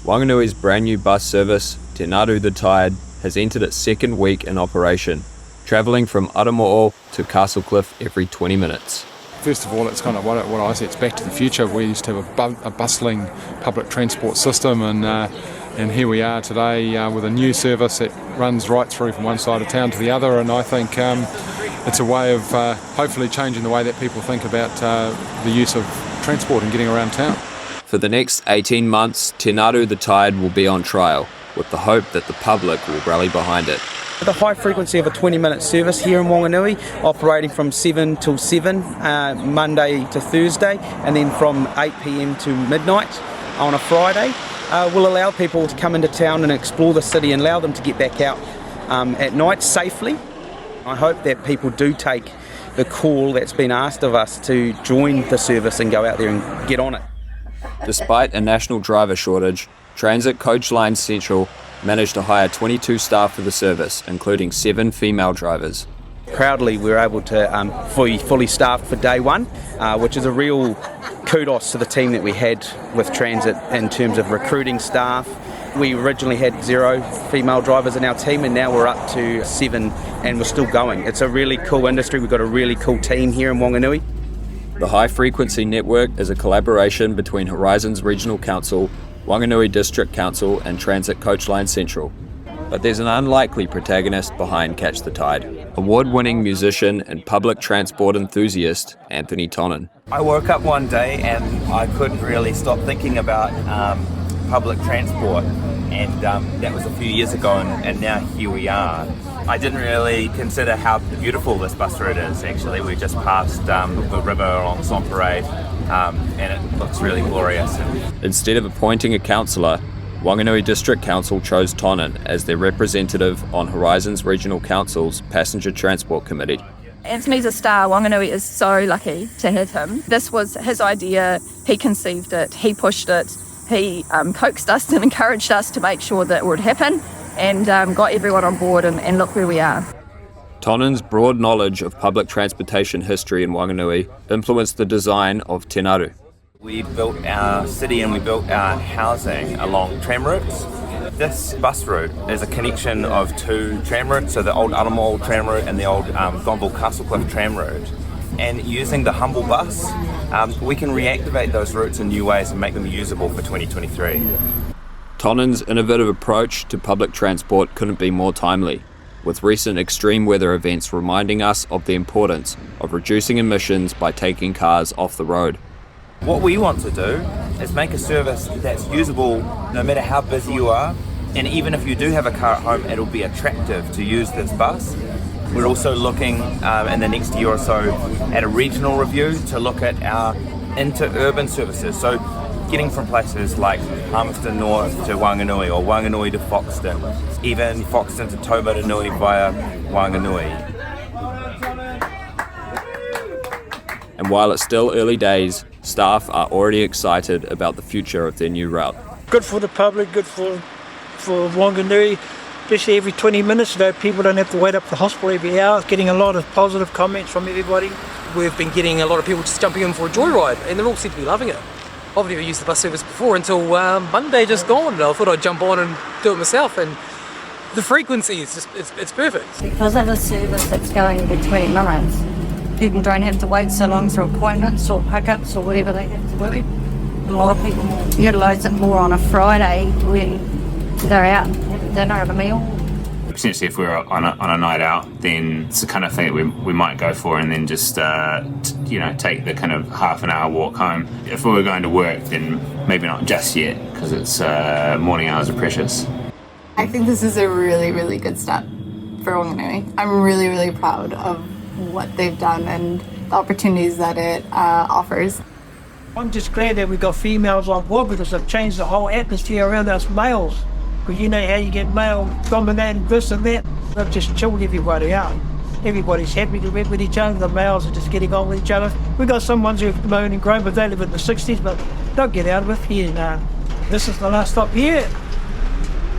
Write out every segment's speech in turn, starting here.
Whanganui's brand new bus service, Ngaru The Tide, has entered its second week in operation, travelling from Aramoho to Castlecliff every 20 minutes. First of all, it's kind of what I say, it's back to the future. We used to have a bustling public transport system, and here we are today with a new service that runs right through from one side of town to the other, and I think it's a way of hopefully changing the way that people think about the use of transport and getting around town. For the next 18 months, Ngaru The Tide will be on trial, with the hope that the public will rally behind it. The high frequency of a 20-minute service here in Whanganui, operating from 7 till 7, Monday to Thursday, and then from 8 p.m. to midnight on a Friday, will allow people to come into town and explore the city and allow them to get back out at night safely. I hope that people do take the call that's been asked of us to join the service and go out there and get on it. Despite a national driver shortage, Transit Coach Line Central managed to hire 22 staff for the service, including 7 female drivers. Proudly, we were able to fully staffed for day one, which is a real kudos to the team that we had with Transit in terms of recruiting staff. We originally had 0 female drivers in our team, and now we're up to 7, and we're still going. It's a really cool industry. We've got a really cool team here in Whanganui. The High Frequency Network is a collaboration between Horizons Regional Council, Whanganui District Council and Transit Coach Line Central. But there's an unlikely protagonist behind Catch the Tide, award-winning musician and public transport enthusiast Anthony Tonin. I woke up one day and I couldn't really stop thinking about public transport, and that was a few years ago, and now here we are. I didn't really consider how beautiful this bus route is. Actually, we just passed the river along Son Parade, and it looks really glorious. Instead of appointing a councillor, Whanganui District Council chose Tonin as their representative on Horizons Regional Council's Passenger Transport Committee. Anthony's a star. Whanganui is so lucky to have him. This was his idea. He conceived it. He pushed it. He coaxed us and encouraged us to make sure that it would happen, and got everyone on board, and look where we are. Tonin's broad knowledge of public transportation history in Whanganui influenced the design of Ngaru. We built our city and we built our housing along tram routes. This bus route is a connection of 2 tram routes, so the old Aramoho tram route and the old Castlecliff tram route. And using the Humble bus, we can reactivate those routes in new ways and make them usable for 2023. Tonin's innovative approach to public transport couldn't be more timely, with recent extreme weather events reminding us of the importance of reducing emissions by taking cars off the road. What we want to do is make a service that's usable no matter how busy you are, and even if you do have a car at home, it'll be attractive to use this bus. We're also looking in the next year or so at a regional review to look at our inter-urban services. So getting from places like Palmerston North to Whanganui, or Whanganui to Foxton, even Foxton to Taumarunui via Whanganui. And while it's still early days, staff are already excited about the future of their new route. Good for the public, good for Whanganui, especially every 20 minutes, people don't have to wait up the hospital every hour. Getting a lot of positive comments from everybody. We've been getting a lot of people just jumping in for a joyride, and they all seem to be loving it. I've never used the bus service before until Monday just gone, and I thought I'd jump on and do it myself, and the frequency is just, it's perfect. Because of the service that's going every 20 minutes, people don't have to wait so long for appointments or pickups or whatever they have to do. A lot of people utilise it more on a Friday when they're out having dinner and a meal. Potentially, if we're on a night out, then it's the kind of thing that we might go for, and then just take the kind of half an hour walk home. If we were going to work, then maybe not just yet, because it's morning hours are precious. I think this is a really, really good step for Whanganui. I'm really, really proud of what they've done and the opportunities that it offers. I'm just glad that we've got females on board, because they've changed the whole atmosphere around us males. Because you know how you get male dominated this and that. They've just chilled everybody out. Everybody's happy to live with each other. The males are just getting on with each other. We've got some ones who've mown and grown, but they live in the 60s, but they'll get out of it here now. This is the last stop here.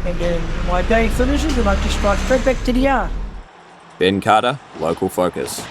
And then my day finishes and I just drive straight back to the yard. Ben Carter, Local Focus.